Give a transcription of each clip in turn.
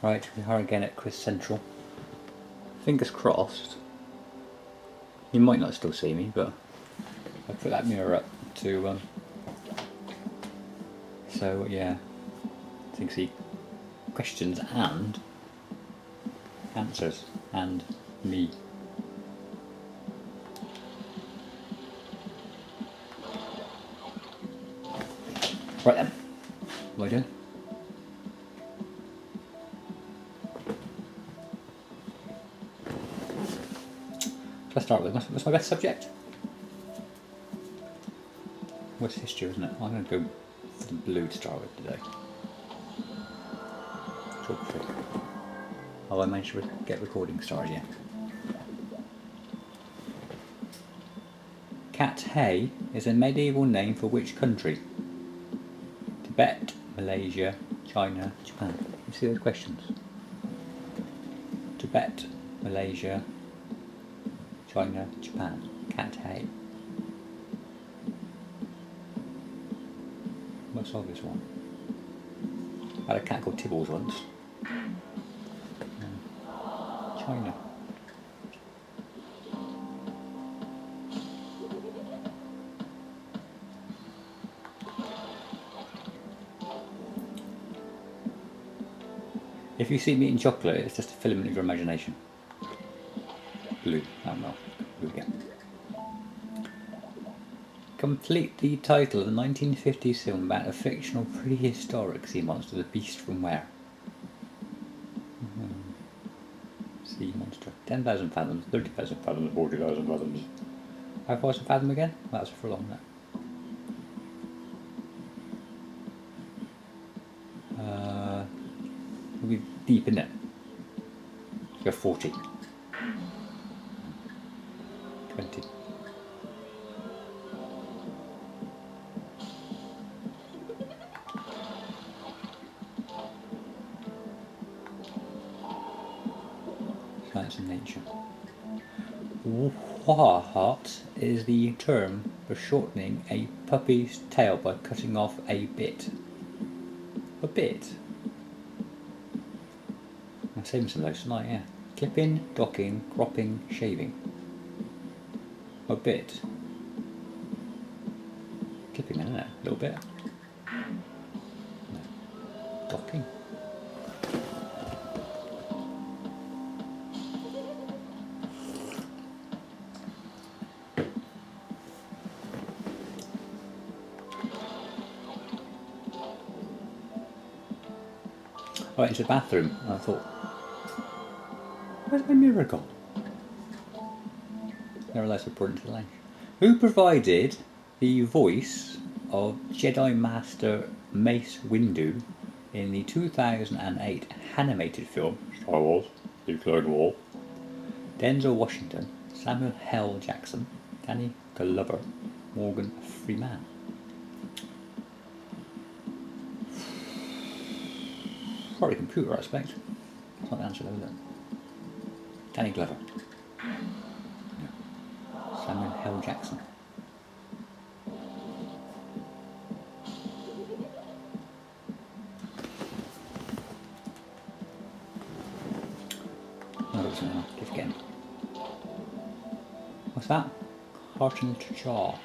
Right, we are again at Quiz Central. Fingers crossed. You might not still see me, but I put that mirror up to so yeah, so you can see questions and answers and me. Right then, what are I doing? Let's start with what's my best subject? What's history, isn't it? I'm going to go for the blue to start with today. Geography. Oh, I managed to get recording started yet. Cat Hay is a medieval name for which country? Tibet, Malaysia, China, Japan. You see those questions? Tibet, Malaysia, China, Japan. Cat Hay. Most obvious one. I had a cat called Tibbles once. China. If you see me eating chocolate, it's just a filament of your imagination. Blue. Oh no. Blue again. Complete the title of the 1950s film about a fictional prehistoric sea monster, the beast from where? Sea monster. 10,000 fathoms, 30,000 fathoms, 40,000 fathoms. How far is a fathom again? Well, that's for long, that. We'll be deep in it. Go 40. 20. Science and nature. Wahart is the term for shortening a puppy's tail by cutting off a bit. A bit? I'm saving some of those tonight, yeah. Clipping, docking, cropping, shaving. A bit. Clipping, isn't it? A little bit. No. Docking. I went into the bathroom and I thought, where's my mirror gone? I realised I brought it into the lounge. Who provided the voice of Jedi Master Mace Windu in the 2008 animated film Star Wars: The Clone Wars? Denzel Washington, Samuel L. Jackson, Danny Glover, Morgan Freeman. Probably computer, I expect. That's not the answer though, is it? Danny Glover. No. Samuel L. Jackson. Oh, it's not. Give again. What's that? Hertfordshire.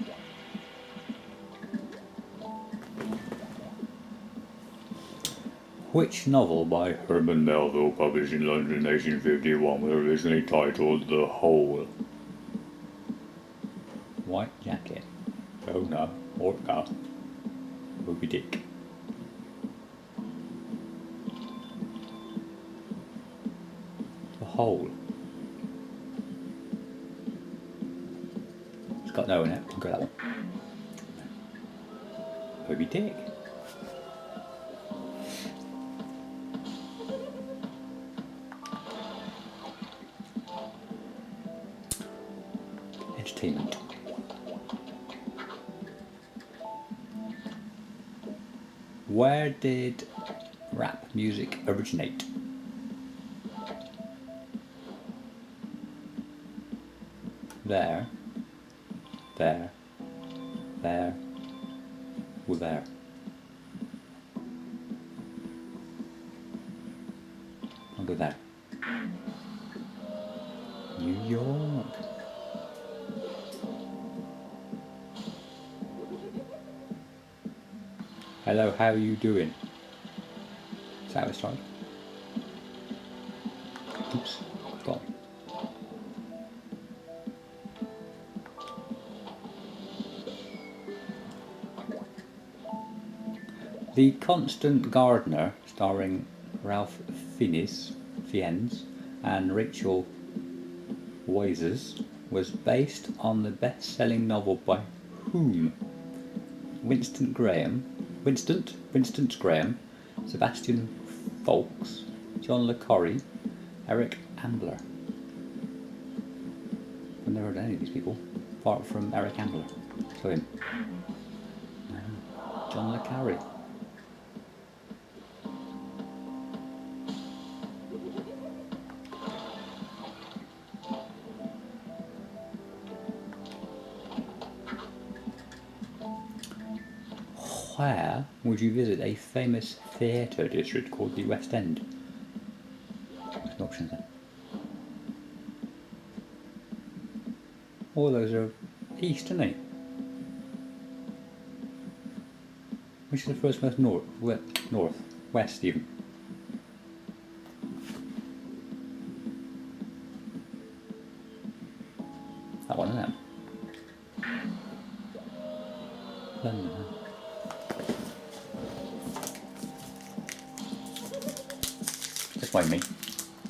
Which novel by Herman Melville, published in London in 1851, was originally titled The Hole? White Jacket, Jonah, Orca, Moby Dick. The Hole. It's got no in it. I'll go that one. Moby Dick. Entertainment. Where did rap music originate? There, there, there, or there. New York. Hello, how are you doing? Is that how it started? Oops, gone. The Constant Gardener, starring Ralph Fiennes and Rachel Weisz's, was based on the best-selling novel by whom? Winston Graham, Sebastian Faulks, John le Carre, Eric Ambler. I've never heard of any of these people, apart from Eric Ambler. So him. John le Carre. Where would you visit a famous theatre district called the West End? There's no options there. All those are east, aren't they? Which is the first most north? West even. That one, isn't it? London. Just mind me.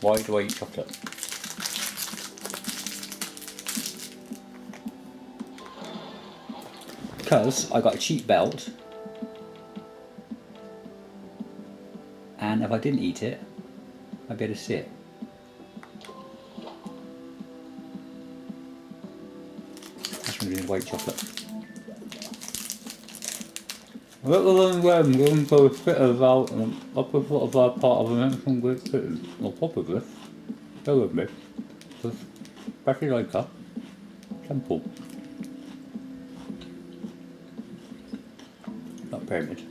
Why do I eat chocolate? Because I got a cheap belt, and if I didn't eat it, I'd be able to see it. That's really white chocolate. Rather than going for a bit of out and upper part of an excellent great Britain on top of this, go with me, with Basilica Temple. Not pyramid.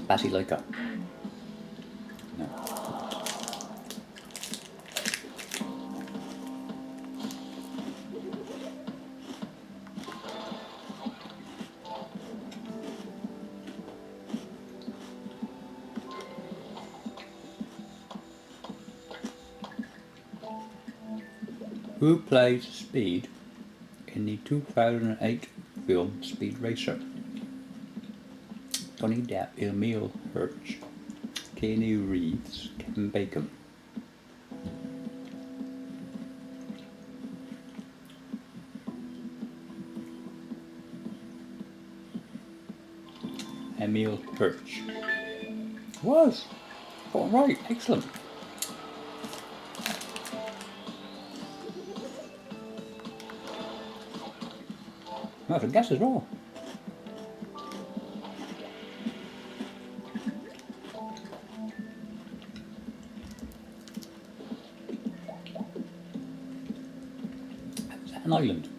Basilica. No. Who plays Speed in the 2008 film Speed Racer? Johnny Depp, Emile Hirsch, Keanu Reeves, Kevin Bacon. Emile Hirsch. Was! Got it right, excellent. That's a guess as well. An island.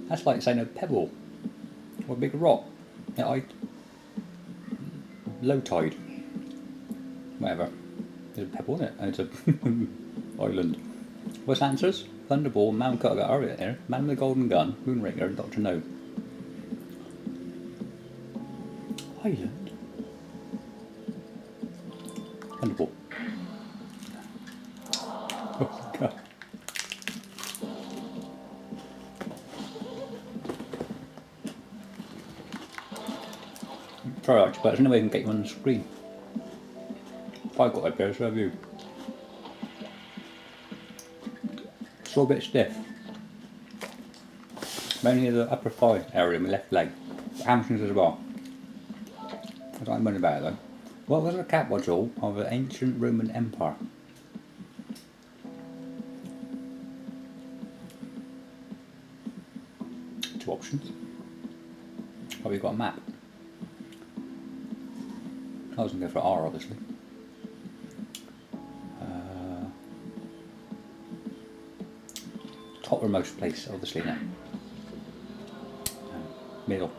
That's like saying a pebble or a big rock. Yeah, low tide. Whatever. It's a pebble, isn't it? And it's a island. What's the answers? Thunderball, Man Cut, I got Harriet here. Man with the Golden Gun, Moonraker, and Dr. No. Island? Thunderball. Oh, God. Sorry, Archie, but there's no way I can get you on the screen. If I got it there, so have you. Still a bit stiff. Mainly the upper thigh area, my left leg. Hamstrings as well. I don't know about it though. What was the capital of the ancient Roman Empire? Two options. Oh, we've got a map. I was going to go for R, obviously. Toppermost place, obviously, now. Middle.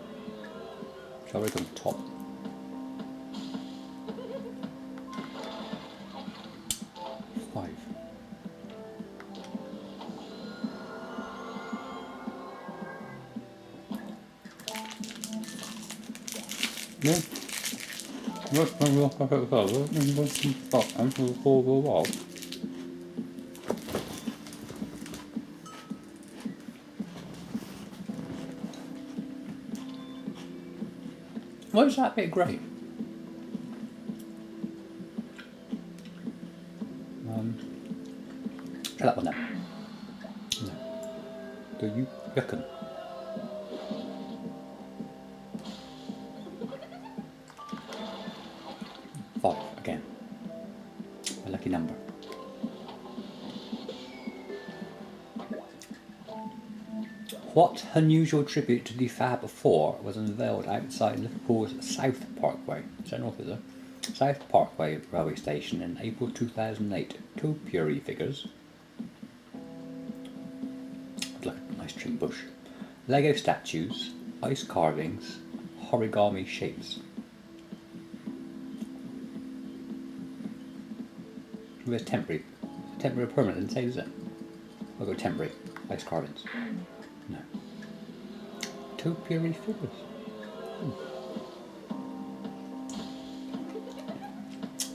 So I reckon top. Five. Yeah. What is that bit great? Try that one then. No. Do you reckon? Five again. A lucky number. What unusual tribute to the Fab Four was unveiled outside Liverpool's South Parkway? Is that north, is it? South Parkway railway station in April 2008. Topiary figures. Look, nice trim bush. Lego statues, ice carvings, origami shapes. Where's temporary? Temporary or permanent? Didn't say, is it? I'll go temporary. Ice carvings. No. Topiary figures.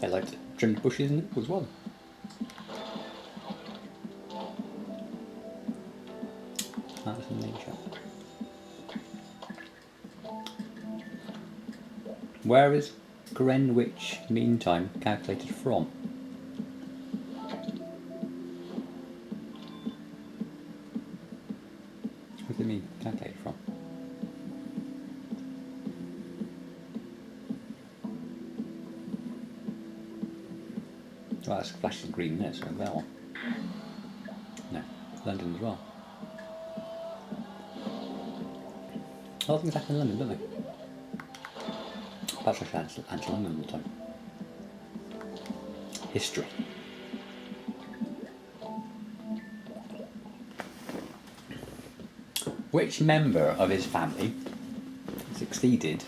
I liked trimmed bushes in it as well. That's in nature. Where is Greenwich Mean Time calculated from? What does it mean, calculated from? Well, that's flashing green there, so that one. No, London as well. A lot of things happen in London, don't they? Perhaps I should answer London all the time. History. Which member of his family succeeded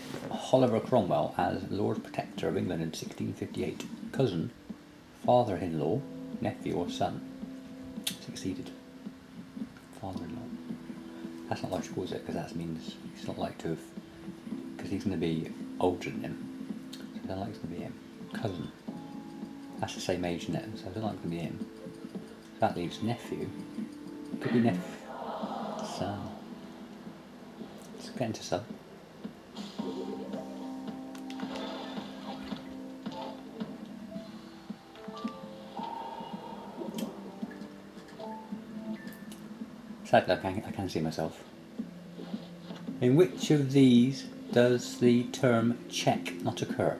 Oliver Cromwell as Lord Protector of England in 1658? Cousin, father-in-law, nephew or son? Succeeded. Father-in-law. That's not logical, is it? Because that means he's not like to have... Because he's going to be older than him. So I don't like it's going to be him. Cousin. That's the same age, isn't it? So I don't like it's going to be him. So that leaves nephew. Could be nephew. Son. Let's get into son. Sadly, I can see myself. In which of these does the term check not occur?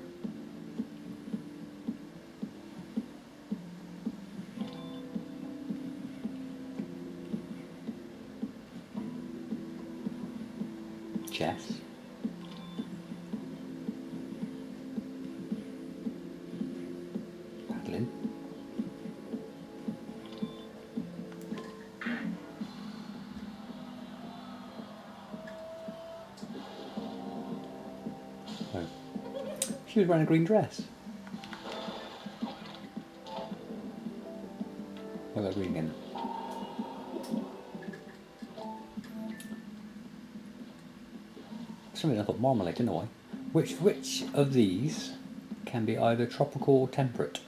Chess. Paddling. Oh. She was wearing a green dress. What about green again? For some reason I thought marmalade, didn't I? Which of these can be either tropical or temperate?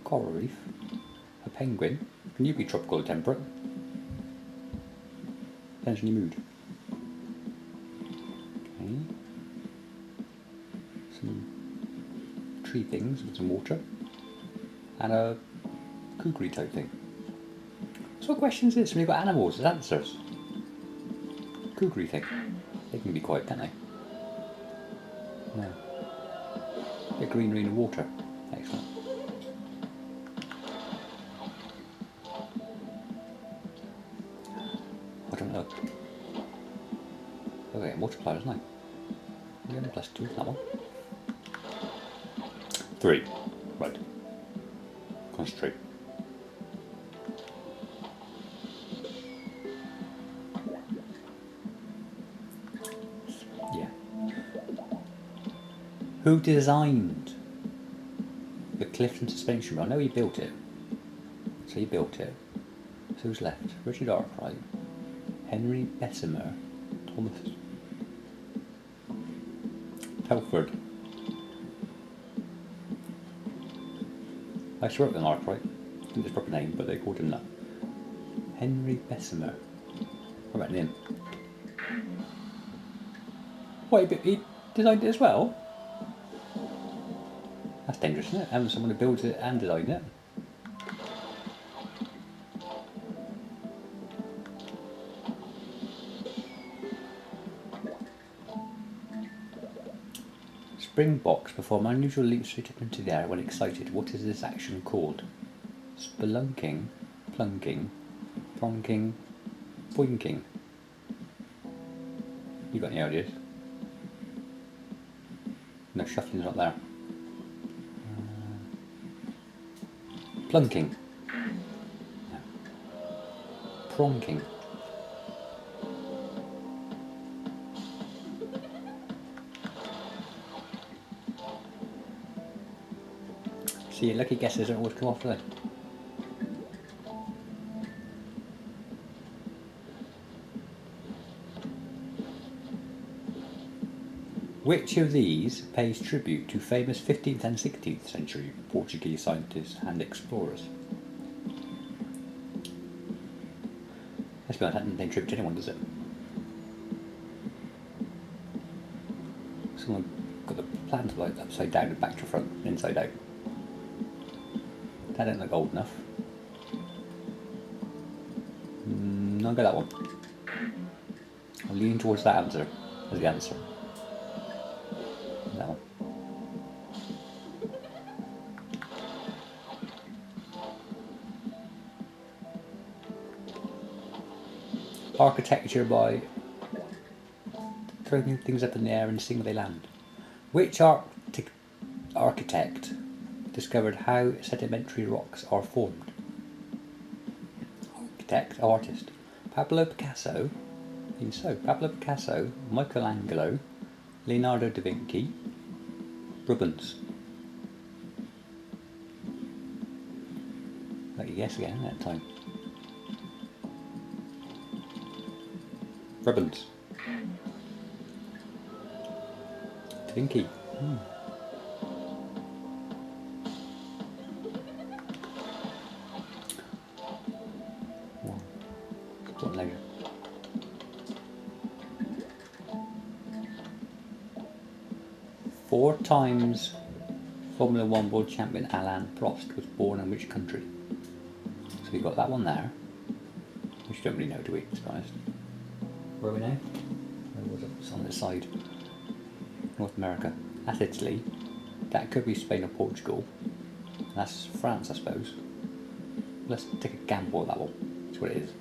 Coral reef. A penguin. Can you be tropical or temperate? Depends on your mood. Okay. Some tree things with some water. And a kukri type thing. So what questions is this when you've got animals as answers? Kukri thing. They can be quiet, can't they? No. Bit of greenery and water. Excellent. I don't know. Okay, multiplier, isn't it? We're going to +2 that one. 3. Right. Concentrate. Who designed the Clifton suspension bridge? I know he built it. So he built it. So who's left? Richard Arkwright, Henry Bessemer, Thomas Telford. I swear it was Arkwright. I think his proper name, but they called him that. Henry Bessemer. What about him? What, he designed it as well? That's dangerous, isn't it? Having someone who builds it and designed it. Springboks perform unusual leaps straight up into the air when excited. What is this action called? Spelunking, plunking, pronking, boinking. You got any ideas? No, shuffling's not there. Plunking. No. Pronking. See, your lucky guesses don't always come off, do they? Which of these pays tribute to famous 15th and 16th century Portuguese scientists and explorers? Let's be honest, that doesn't pay tribute to anyone, does it? Someone got the plans like upside down and back to front, inside out. That don't look old enough. I'll go that one. I'm leaning towards that answer as the answer. That one. Architecture by throwing things up in the air and seeing where they land. Which architect discovered how sedimentary rocks are formed? Artist. Pablo Picasso. I think so. Pablo Picasso, Michelangelo, Leonardo da Vinci, Rubens. Let you guess again that time. Rubens. Da Vinci. Later. 4 times Formula 1 world champion Alain Prost was born in which country? So we've got that one there, which you don't really know, do we, to be honest? Where are we now? Where was it? It's on this side. North America. That's Italy. That could be Spain or Portugal. That's France, I suppose. Let's take a gamble at that one. See what it is.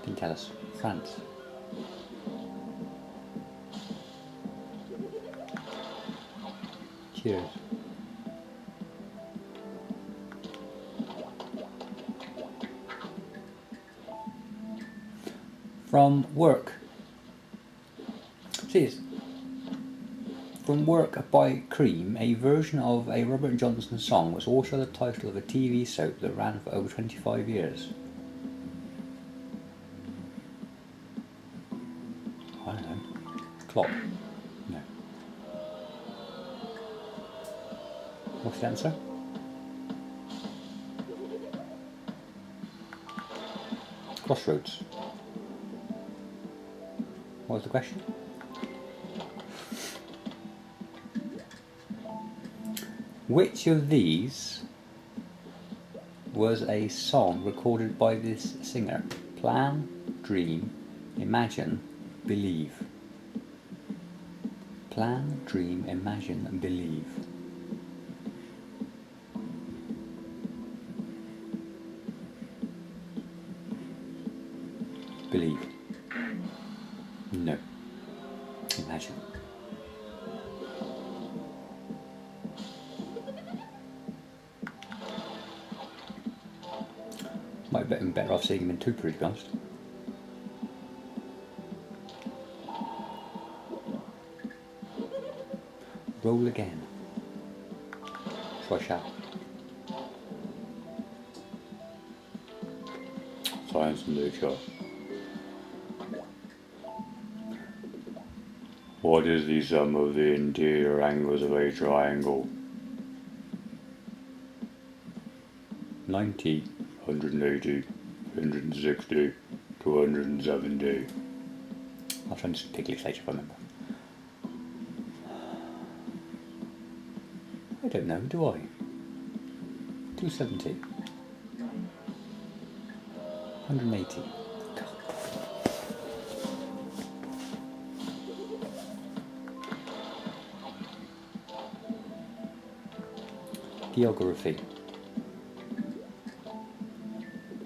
Didn't tell us. France. Cheers. From Work. See, from Work by Cream, a version of a Robert Johnson song was also the title of a TV soap that ran for over 25 years. I don't know. Clock? No. What's the answer? Crossroads. What was the question? Which of these was a song recorded by this singer? Plan, dream, imagine, believe. Plan, dream, imagine, and believe. Believe. No. Imagine. Might have been better off seeing him in Tupper, to be honest. Roll again. So I shall. Science and nature. What is the sum of the interior angles of a triangle? 90, 180, 160, 270. I'll try and just English later if I remember. I don't know, do I? 270. 180. God. Geography.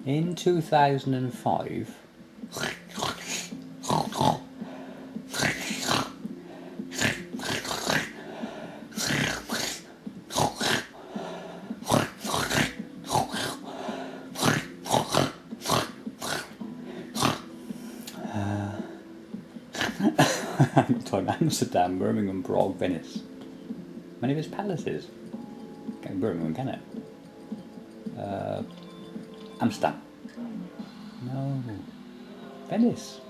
In 2005, Amsterdam, Birmingham, Prague, Venice. Many of its palaces. Can't Birmingham, can it? Amsterdam. No. Venice.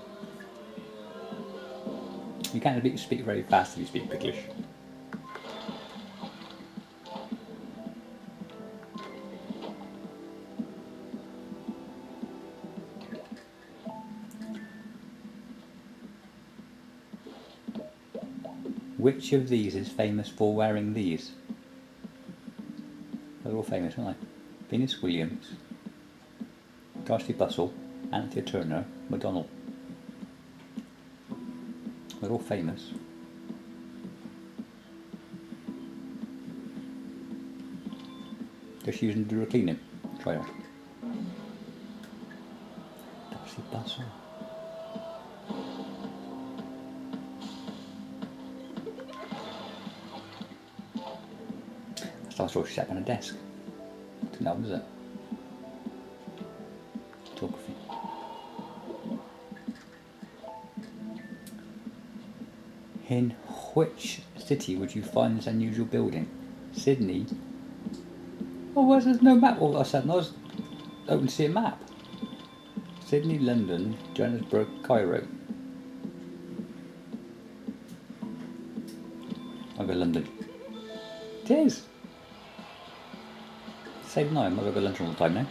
You can't speak very fast if you speak English. Which of these is famous for wearing these? They're all famous, aren't they? Venus Williams, Darcy Bussell, Anthea Turner, McDonald. They're all famous. Just using the reclining. Try that. Darcy Bussell. I saw she sat on a desk. Didn't know, was it? Photography. In which city would you find this unusual building? Sydney. Oh, well, there's no map all of a sudden. I was open to see a map. Sydney, London, Johannesburg, Cairo. I'll go London. It is. Save 9, I'll go London all the time now.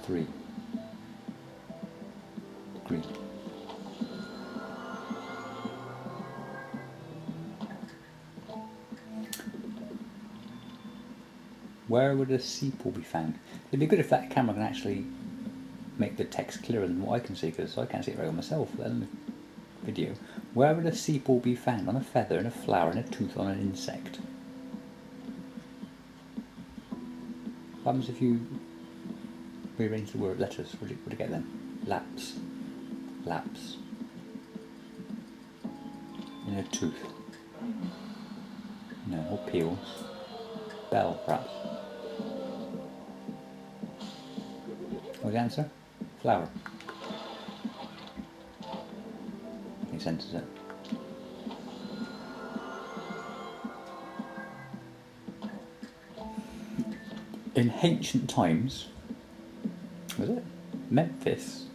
3. Green. Where would a sepal be found? It'd be good if that camera can actually make the text clearer than what I can see, because I can't see it very well myself, let alone the video. Where would a sepal be found? On a feather, in a flower, in a tooth, on an insect? What happens if you rearrange the word letters? What do you get then? Lapse. Lapse. In a tooth. No, or peels. Bell, perhaps. What's the answer? Flower. Makes sense, does it? In ancient times, was it? Memphis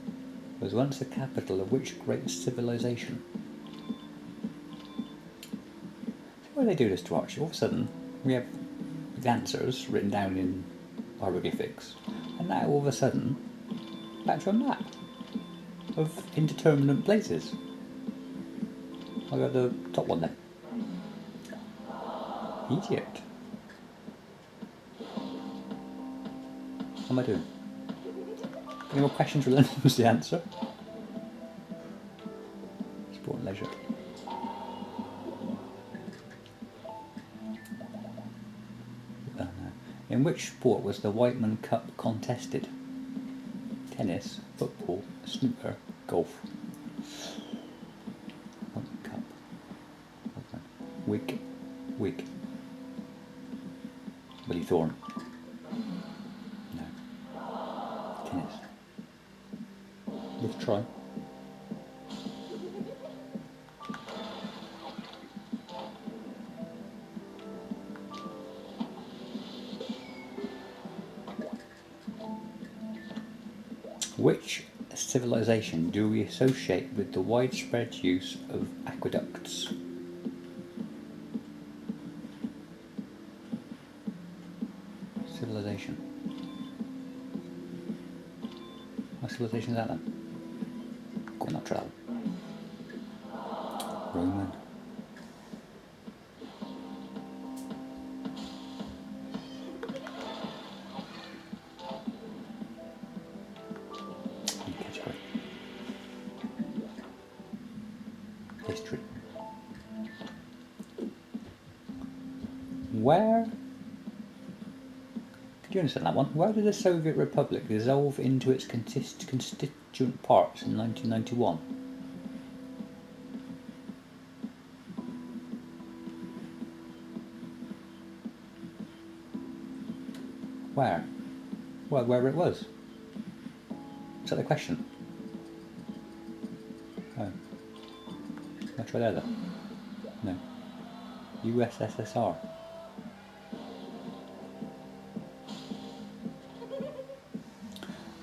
was once the capital of which great civilization? Why do they do this to us? All of a sudden, we have the answers written down in hieroglyphics, and now all of a sudden, back to a map of indeterminate places. I got the top one then. Egypt. How am I doing? Any more questions for London was the answer? Sport and leisure. In which sport was the Whiteman Cup contested? Tennis, football, snooker, golf. Whiteman Cup. Wig. Willie Thorne. No. Tennis. Let's try. Which civilization do we associate with the widespread use of aqueducts? Civilization. What civilization is that then? Go not travel. Roman. History. Where, could you understand that one? Where did the Soviet Republic dissolve into its constituent parts in 1991? Where? Well, where it was. Is that the question? Oh. Let's try there then. No. USSR.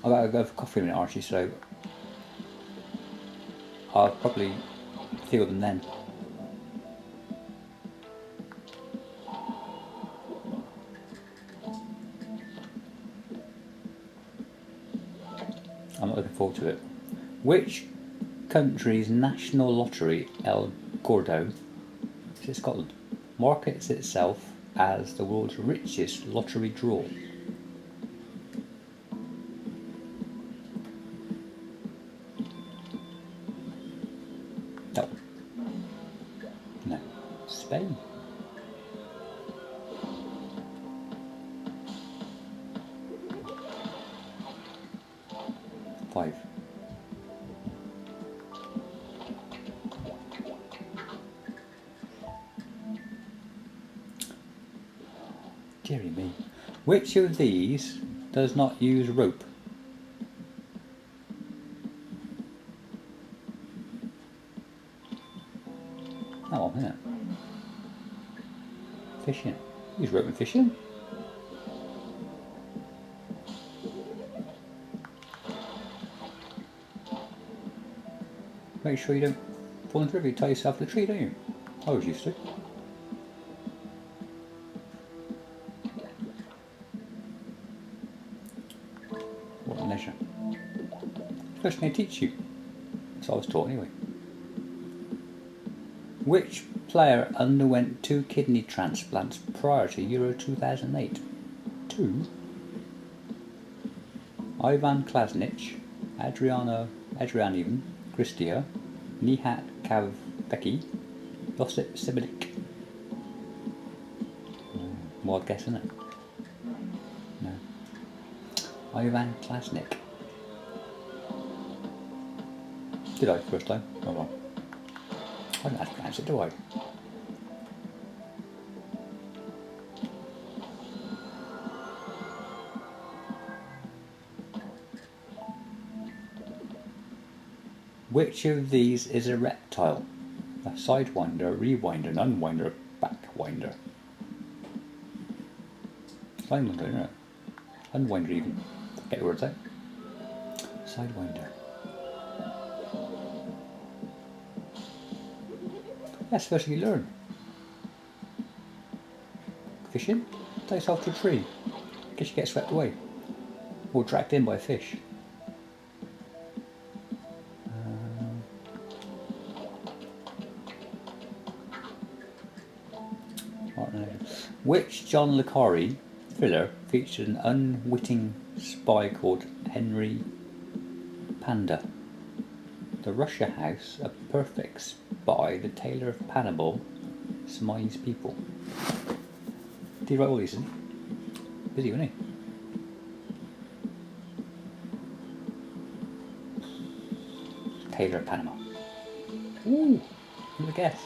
I've got to go for coffee in a minute, Archie, so I'll probably feel them then. I'm not looking forward to it. Which country's national lottery, El Gordo, is it Scotland, markets itself as the world's richest lottery draw? No. No. Spain. Five. Deary me. Which of these does not use rope? That one, isn't it? Fishing. Use rope and fishing. Make sure you don't fall into the river. You tie yourself to the tree, don't you? I always used to. What a leisure. First thing they teach you. That's what I was taught anyway. Which player underwent 2 kidney transplants prior to Euro 2008? 2? Ivan Klasnic, Adrian Christia, Nihat Kavbeki, Josip Sibilik. Wild guess, isn't it? No. Ivan Klasnic. Did I first time? Oh well. I don't have to pronounce it, do I? Which of these is a reptile? A sidewinder, rewinder, an unwinder, backwinder. Sidewinder, isn't it? Unwinder even. Get the words out. Sidewinder. That's the first thing you learn. Fishing? Tie yourself to a tree. In case you get swept away. Or dragged in by a fish. Which John le Carré thriller featured an unwitting spy called Henry Panda? The Russia House, A Perfect Spy, The Tailor of Panama, Smythe's People. Did he write all these, isn't he? Busy, wasn't he? Tailor of Panama. Ooh, what a guess.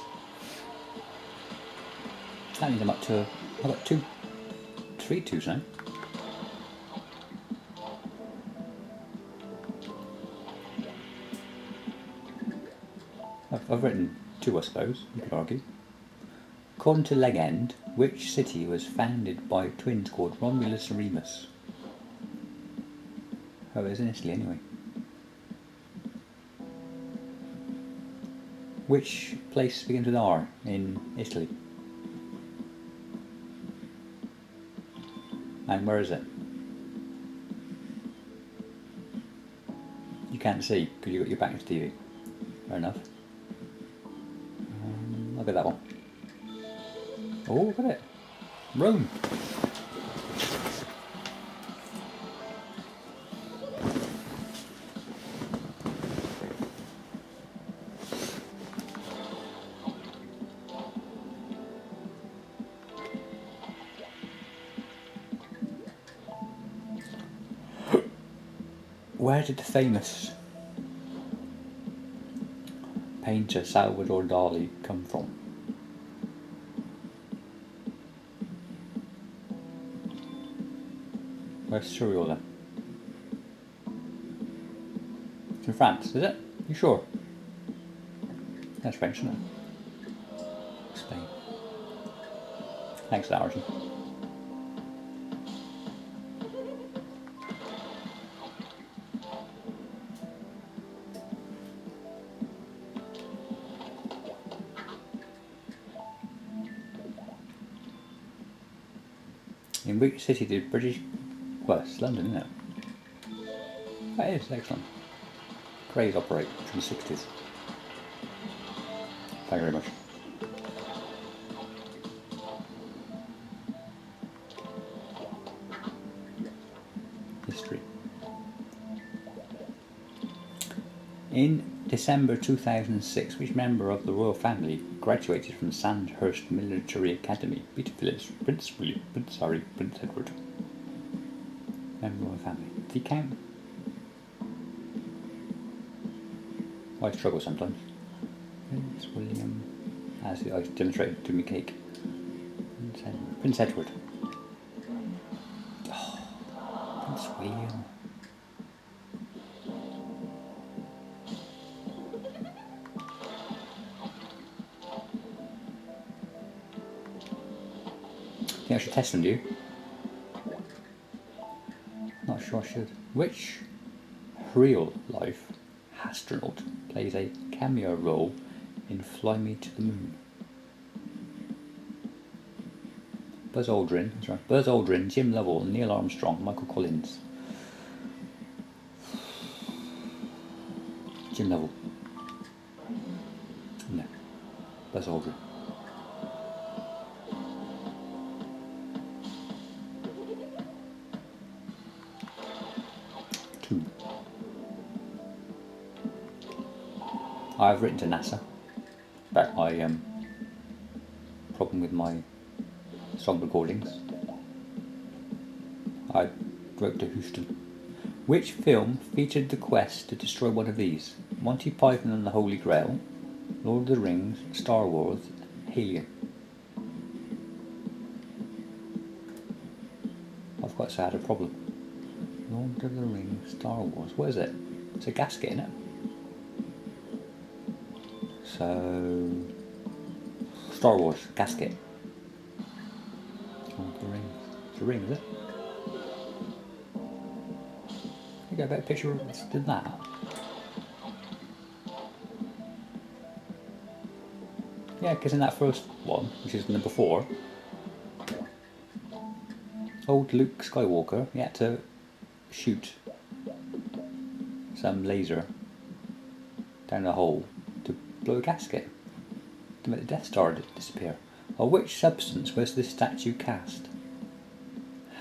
That means I'm up to, I've got 3 twos now. I've written 2, I suppose, you could argue. According to legend, which city was founded by twins called Romulus and Remus? Oh, it was in Italy anyway. Which place begins with R in Italy? And where is it? You can't see because you've got your back to TV. Fair enough. I'll get that one. Oh, look at it. Rome. Where did the famous painter Salvador Dali come from? Where's Surreal then? It's in France, is it? You sure? That's French, isn't it? Spain. Thanks for that, Archie. In which city did British... Well, it's London, isn't it? That is, excellent. Craze operate from the 60s. Thank you very much. History. In December 2006, which member of the royal family graduated from Sandhurst Military Academy? Peter Phillips, Prince William, Prince Harry, Prince Edward. Member of the family. Does he count? I struggle sometimes. Prince William, as I demonstrated to me cake. Prince Edward. Oh, Prince William. I think I should test them, do you? Not sure I should. Which real life astronaut plays a cameo role in Fly Me to the Moon? Buzz Aldrin, that's right. Buzz Aldrin, Jim Lovell, Neil Armstrong, Michael Collins. Jim Lovell. No. Buzz Aldrin. I've written to NASA about my problem with my song recordings. I wrote to Houston. Which film featured the quest to destroy one of these? Monty Python and the Holy Grail, Lord of the Rings, Star Wars, Alien. I've got a problem. Lord of the Rings, Star Wars. What is it? It's a gasket, isn't it? So, Star Wars, gasket. Lord of the Rings. It's a ring, is it? You got a better picture than that. Yeah, because in that first one, which is number 4, old Luke Skywalker, he had to shoot some laser down a hole to blow a gasket to make the Death Star disappear. Of which substance was this statue cast?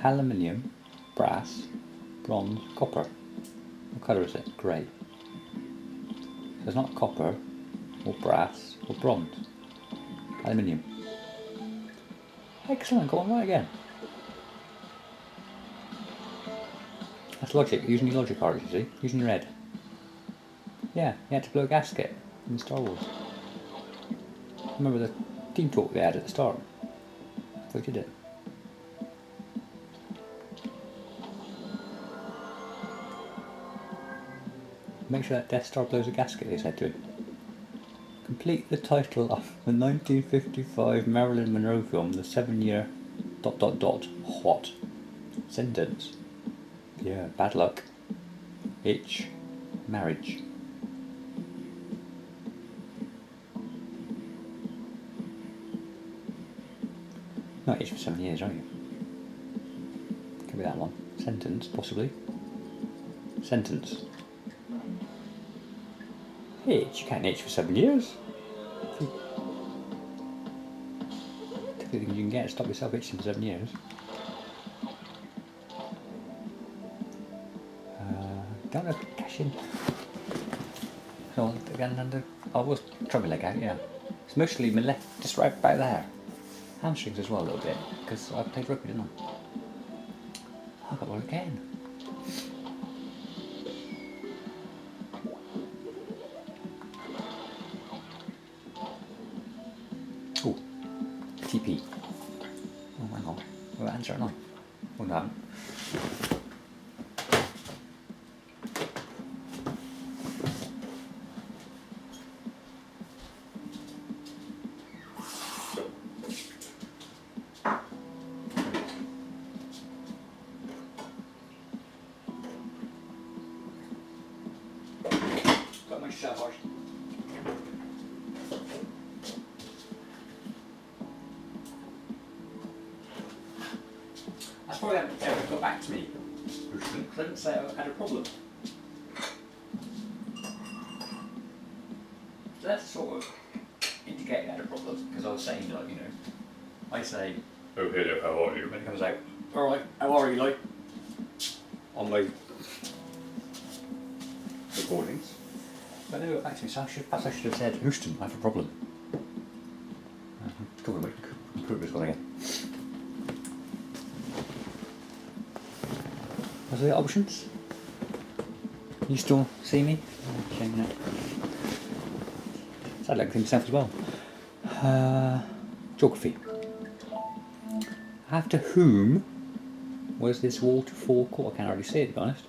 Aluminium, brass, bronze, copper. What colour is it? Grey. So it's not copper, or brass, or bronze. Aluminium. Excellent, go on, right again. That's logic, using your logic cards, you see, using your head. Yeah, you had to blow a gasket in Star Wars. Remember the team talk they had at the start? So they did it. Make sure that Death Star blows a gasket, they said to him. Complete the title of the 1955 Marilyn Monroe film, The 7-Year... What? Sentence. Yeah, bad luck. Itch. Marriage. Not itch for 7 years, are you? Could be that one. Sentence, possibly. Sentence. Itch? You can't itch for 7 years. Typically things you can get to stop yourself itching for 7 years. Don't know, cash in. So again, under. I was trying my leg out, yeah. It's mostly my left, just right about there. Hamstrings as well a little bit, because I played rugby, didn't I? I got one again. Oh, TP. Oh, hang on. We'll answer it now. Oh, no. Got my shower. That's probably ever got back to me, because I didn't say I had a problem. So that's sort of indicating I had a problem, because I was saying, like, you know, I say, oh hello, how are you? When it comes out, alright, how are you, like, on my recordings. But they got back to me, so perhaps I should have said, Houston, I have a problem. Cool, we can prove this one again. What are the options? You still see me? Shame that. I'd like to think myself as well. Geography. After whom was this waterfall called? I can't hardly see it, to be honest.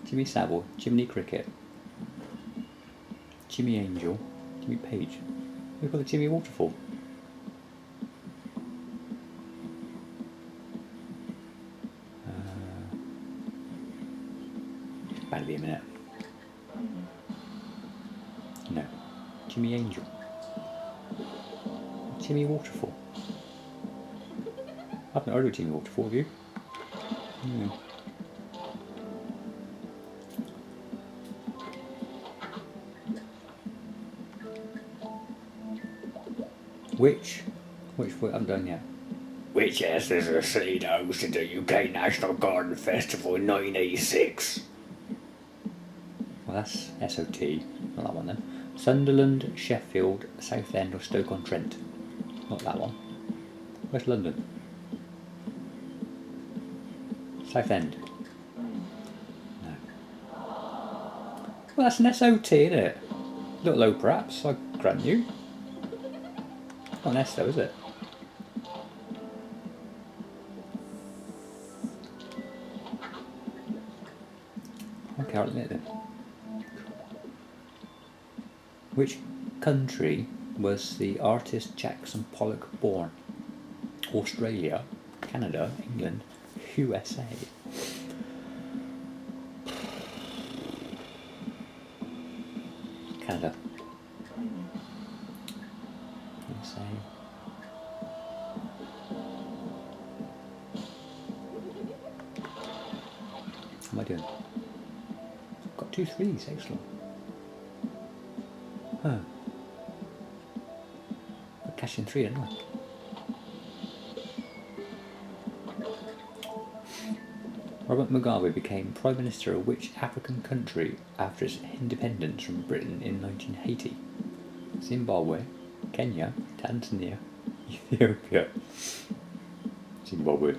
Jimmy Savile, Jiminy Cricket, Jimmy Angel, Jimmy Page. We've got the Jimmy Waterfall. Better be a minute. No. Jimmy Angel. Jimmy Waterfall. I've not heard of Jimmy Waterfall, have you? No. Which I haven't done yet. Which is the city that hosted the UK National Garden Festival in 1986? Well, that's SOT, not that one then. Sunderland, Sheffield, Southend or Stoke-on-Trent. Not that one. Where's London? Southend. No. Well, that's an SOT, isn't it? A little low perhaps, I grant you. Not an S though, is it? Okay, I'll admit it then. Which country was the artist Jackson Pollock born? Australia, Canada, England, USA. Canada. USA. How am I doing? Got 2 3s, excellent. Oh. I cashed in 3, didn't I? Robert Mugabe became Prime Minister of which African country after its independence from Britain in 1980? Zimbabwe, Kenya, Tanzania, Ethiopia. Zimbabwe.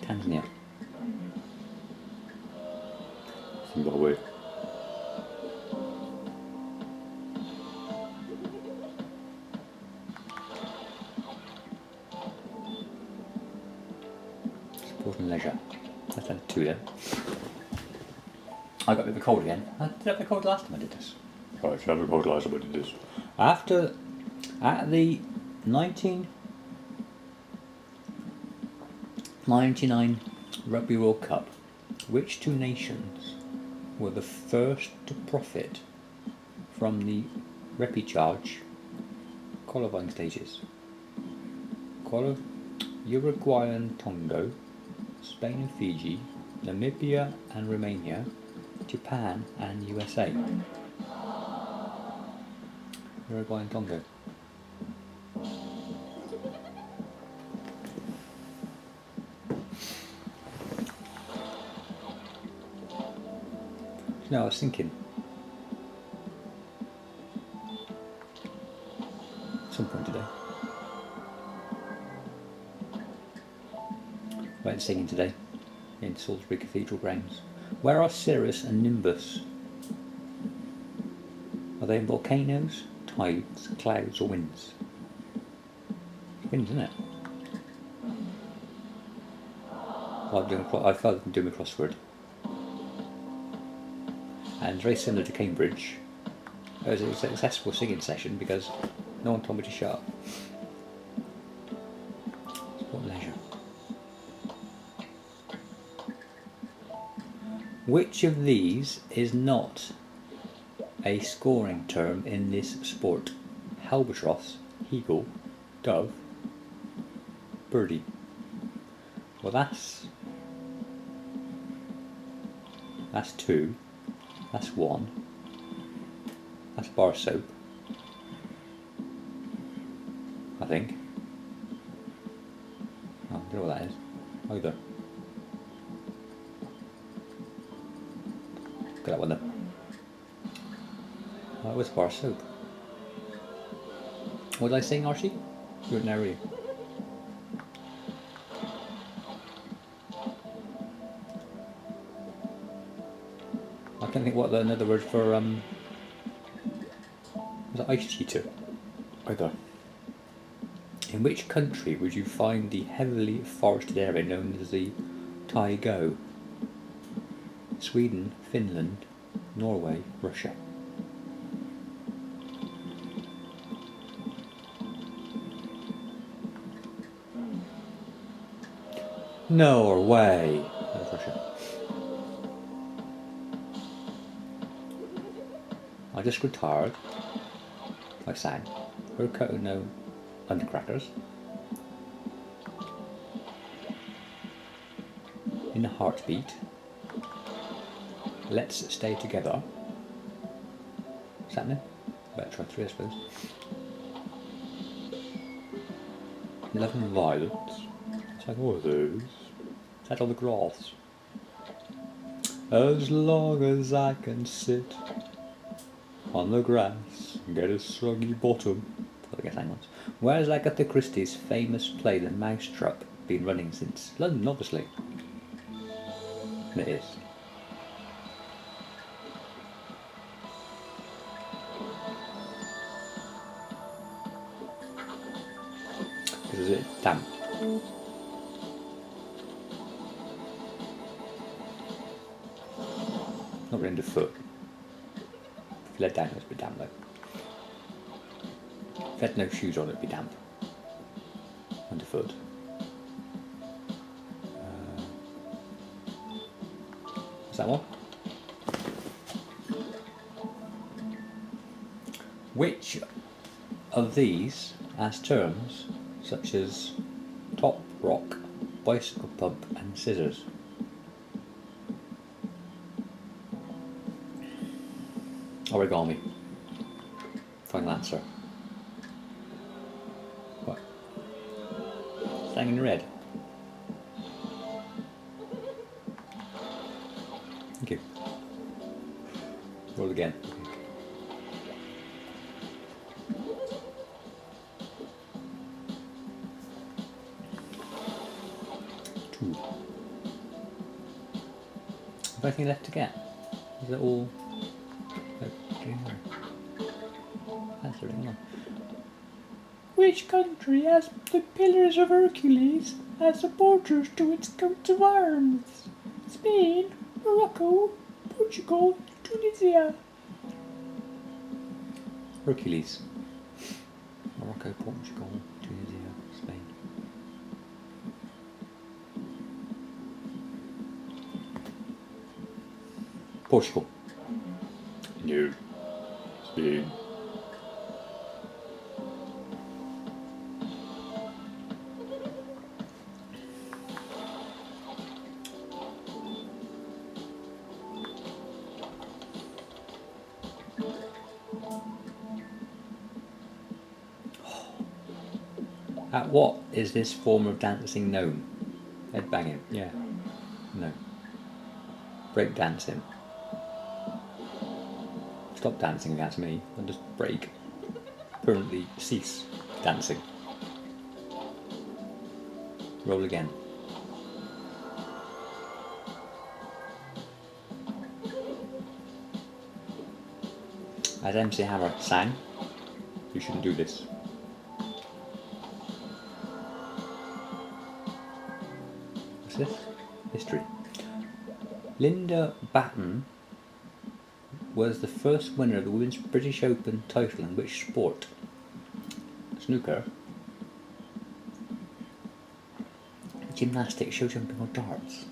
Tanzania. Zimbabwe. Sport and leisure. That's done 2 then. I got a bit of a cold again. Did I have a cold last time I did this? Right, I had a cold last time I did this. At the 1999 Rugby World Cup, which 2 nations were the first to profit from the repechage qualifying stages. Uruguay and Tonga, Spain and Fiji, Namibia and Romania, Japan and USA. Uruguay and Tonga. No, I was thinking at some point today. I went singing today in Salisbury Cathedral grounds. Where are Cirrus and Nimbus? Are they in volcanoes, tides, clouds or winds? Winds, isn't it? I felt them doing a crossword. And very similar to Cambridge, it was a successful singing session because no one told me to shut up. Sport and leisure. Which of these is not a scoring term in this sport? Albatross, eagle, dove, birdie. Well, that's 2. That's 1. That's bar soap, I think. Oh, I don't know what that is either. Look at that one then. Oh, it was bar soap. What did I sing, Archie? You weren't there, were you? I can't think what another word for was it ice cheetah? Either. In which country would you find the heavily forested area known as the Taigö? Sweden, Finland, Norway, Russia. Norway. That's Russia. I just grew tired. I sang. Her coat no undercrackers. In a heartbeat. Let's stay together. What's happening? Better try 3, I suppose. 11 violets. It's like, what are those? Is that on the grass? As long as I can sit on the grass and get a soggy bottom. I guess hang on. Where's Agatha Christie's famous play The Mousetrap been running since? London, obviously. And it is. Because it's damp. Not really underfoot. If you let down, it's a bit damp though. If you had no shoes on, it'd be damp. Underfoot. What's that one? Which of these as terms such as top rock, bicycle pump and scissors? Origami. Final answer. What? Staying in red. Thank you. Roll again. Two. Have I anything left to get? Is it all? Which country has the Pillars of Hercules as supporters to its coat of arms? Spain, Morocco, Portugal, Tunisia. Hercules. Morocco, Portugal, Tunisia, Spain. Portugal. No. Bean. At what is this form of dancing known? Headbanging, yeah. No. Break dancing. Stop dancing if that's me. I'll just break. Permanently cease dancing. Roll again. As MC Hammer sang, you shouldn't do this. What's this? History. Linda Batten was the first winner of the Women's British Open title in which sport? Snooker, gymnastics, show jumping or darts?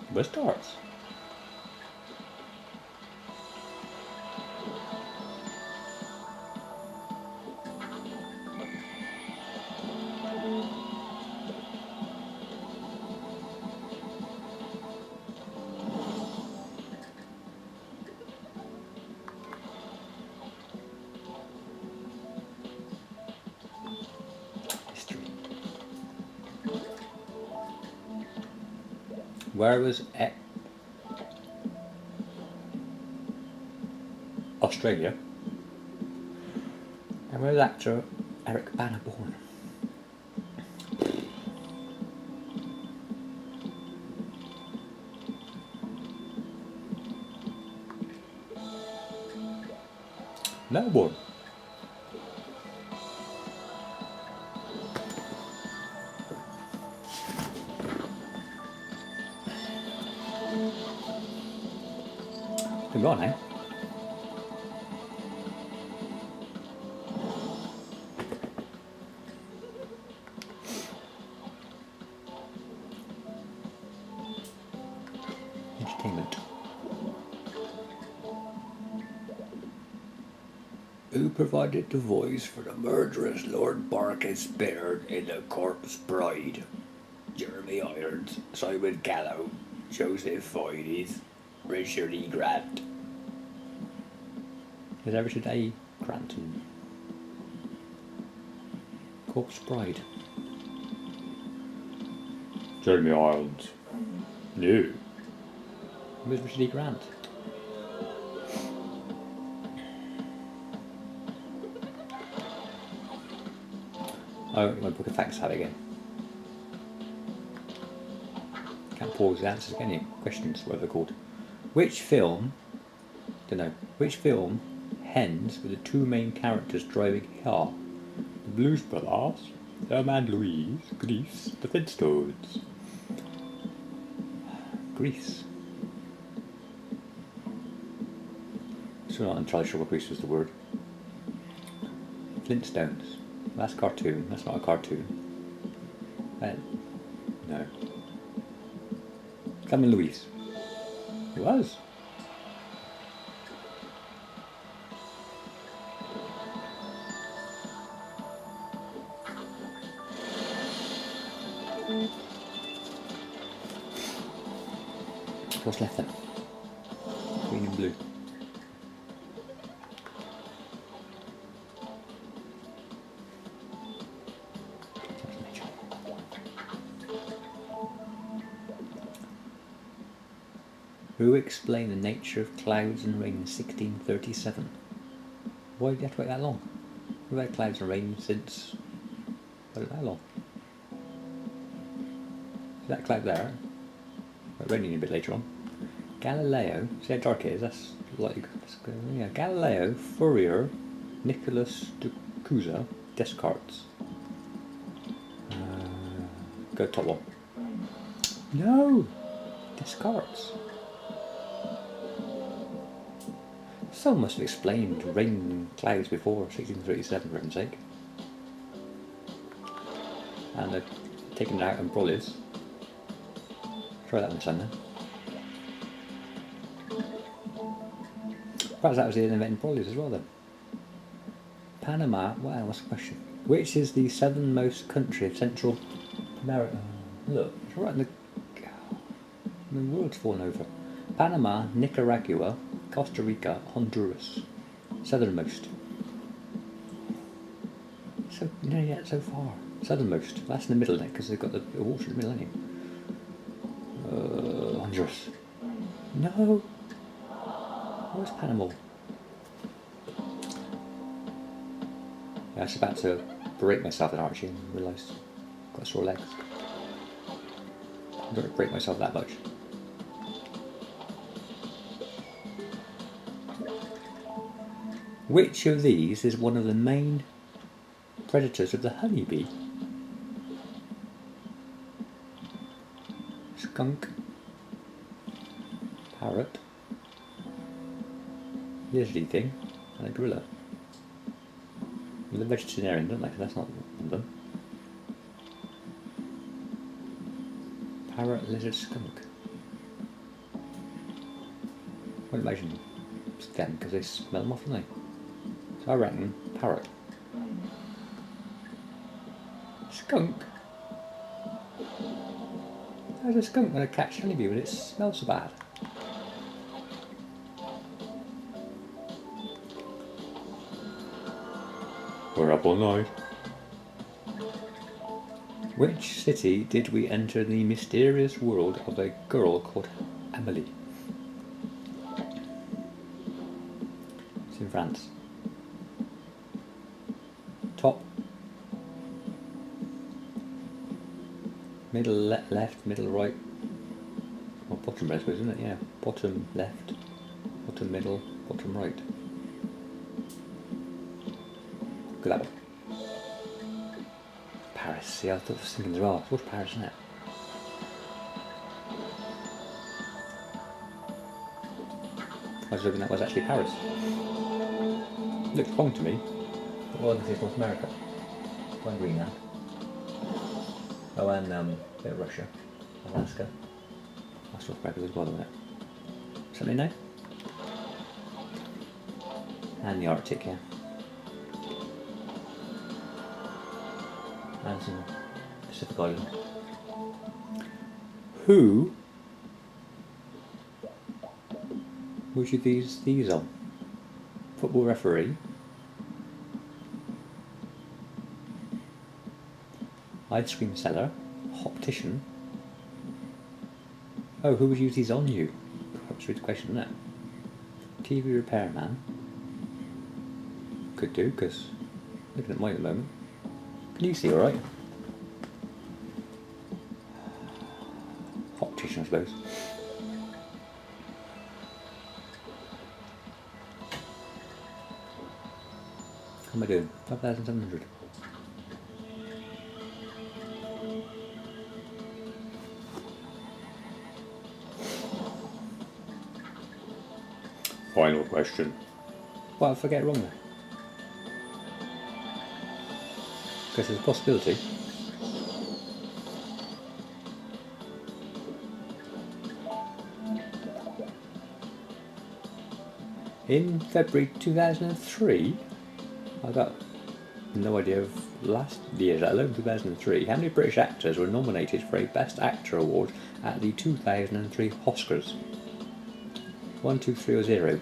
It was darts. Where was Australia? And where was actor Eric Bana born? Melbourne. Good on, eh? Entertainment. Who provided the voice for the murderous Lord Barkis Baird in The Corpse Bride? Jeremy Irons, Simon Callow, Joseph Fiennes, Richard E. Grant. Is that Richard A. Grant in Corpse Bride? Jeremy Irons. No. Where's Richard E. Grant? Oh, my book of facts have it again. Can't pause the answers, can you? Questions, whatever they're called. Which film, which film ends with the two main characters driving a car? The Blues Brothers, Thelma and Louise, Grease, The Flintstones. Grease. Still not entirely sure what Grease was the word. Flintstones. That's a cartoon. That's not a cartoon. No. Thelma and Louise. It was. What's left then? Green and blue. Who explained the nature of clouds and rain in 1637? Why did you have to wait that long? We've had clouds and rain since... What, that long? Is that cloud there? It's raining a bit later on. Galileo, see how dark it is? That's like... yeah, Galileo, Fourier, Nicolas de Cusa, Descartes. Go top one. No! Descartes. Someone must have explained rain and clouds before 1637, for heaven's sake. And they've taken it out in brollies. Try that one, son, then. Perhaps that was the inventing Broilers as well, then. Panama, wow, what's the question? Which is the southernmost country of Central America? Look, it's right in the world's fallen over. Panama, Nicaragua, Costa Rica, Honduras. Southernmost. So, yet so far. Southernmost. That's in the middle there, because they've got the water in the middle, haven't you? Honduras. No. Where's Panama? I was about to break myself in Archie and realised I've got sore legs. I don't break myself that much. Which of these is one of the main predators of the honeybee? Skunk, parrot, lizard thing, and a gorilla. They're vegetarian, don't they? That's not one of them. Parrot, lizard, skunk. I would imagine it's them because they smell them off, don't they? So I reckon parrot. Skunk? How's a skunk going to catch honeybee when it smells so bad? We're up all night. Which city did we enter the mysterious world of a girl called Emily? It's in France. Top. Middle left, middle right. Well, bottom right, I suppose, isn't it? Yeah. Bottom left, bottom middle, bottom right. Look at that one. Paris. See, I thought I was thinking there are. What's Paris, isn't it? I was hoping that was actually Paris. Looks wrong to me. But well, this is North America. One Greenland. Oh, and a bit of Russia. Alaska. That's North America as well, isn't it? Something now? And the Arctic, yeah. And some Pacific Island. Who would you these on? Football referee, ice cream seller, optician. Oh, who would use these on you? That's a good question, isn't it? TV repairman. Could do, because looking at mine at the moment. Can you see alright? Optician, I suppose. How am I doing? 5,700. Final question. What if I get it wrong there? Because there's a possibility. In February 2003, I got no idea of last year, let alone 2003, how many British actors were nominated for a Best Actor award at the 2003 Oscars? 1, 2, 3 or 0?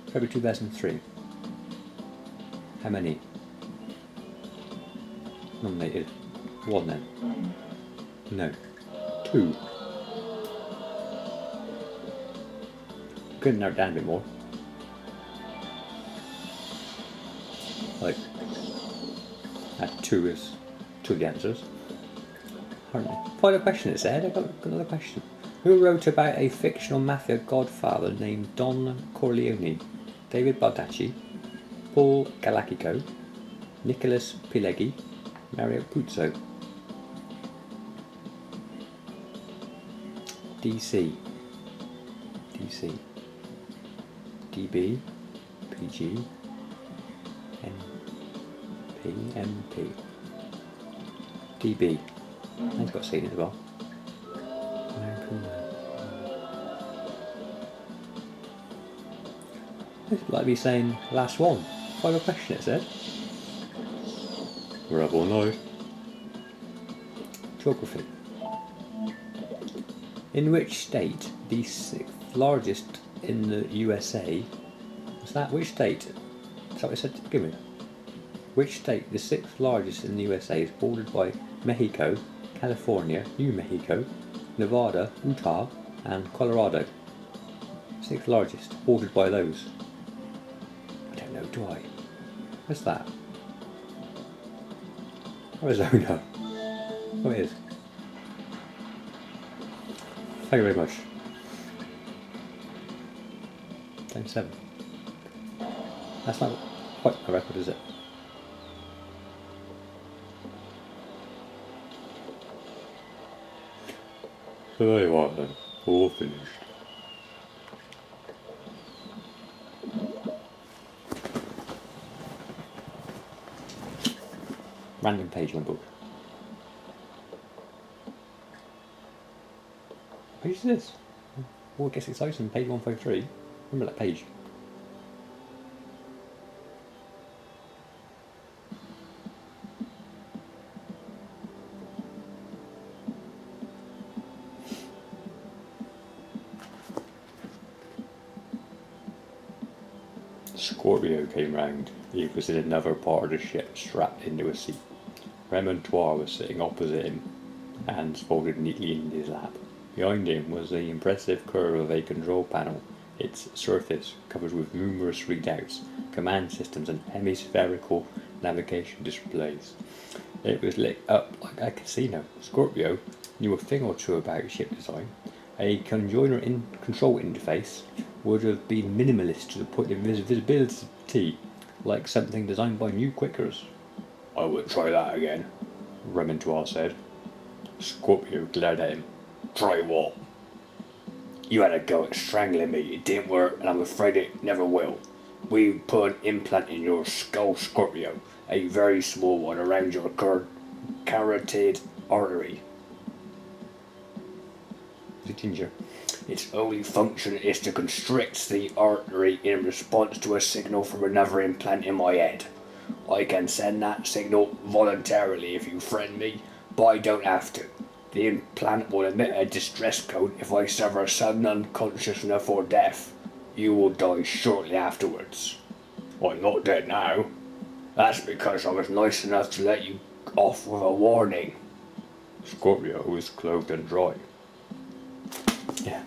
February 2003. How many nominated? 1 then? No. 2. Couldn't narrow it down a bit more. Like, that 2 is 2 of the answers. Final question it said. I've got another question. Who wrote about a fictional mafia godfather named Don Corleone? David Baldacci, Paul Galaccico, Nicholas Pileggi, Mario Puzo. DC, DB, PG, MP, DB. He's got C as well. It's like me saying last one. Final question, it said. We're up all night. Geography. In which state, the 6th largest in the USA, was that which state? Is that what it said to begin with? Which state, the 6th largest in the USA, is bordered by Mexico, California, New Mexico, Nevada, Utah, and Colorado? 6th largest, bordered by those. I don't know, do I? Where's that? Arizona. Oh, it is. Thank you very much. 7. That's not quite a record, is it? So there you are then, all finished. Random page in my book. What page is this? Oh, it gets exciting, page 153. Remember that page. Scorpio came round. He was in another part of the ship, strapped into a seat. Remontoire was sitting opposite him, hands folded neatly in his lap. Behind him was the impressive curve of a control panel, its surface covered with numerous readouts, command systems and hemispherical navigation displays. It was lit up like a casino. Scorpio knew a thing or two about ship design. A conjoiner control interface would have been minimalist to the point of visibility, like something designed by New Quickers. I would try that again, Remontoire said. Scorpio glared at him. Try what? You had a go at strangling me, it didn't work, and I'm afraid it never will. We put an implant in your skull, Scorpio, a very small one around your carotid artery. The ginger. Its only function is to constrict the artery in response to a signal from another implant in my head. I can send that signal voluntarily if you threaten me, but I don't have to. The implant will emit a distress code if I suffer sudden unconsciousness or death. You will die shortly afterwards. I'm not dead now. That's because I was nice enough to let you off with a warning. Scorpio was cloaked and dry. Yeah.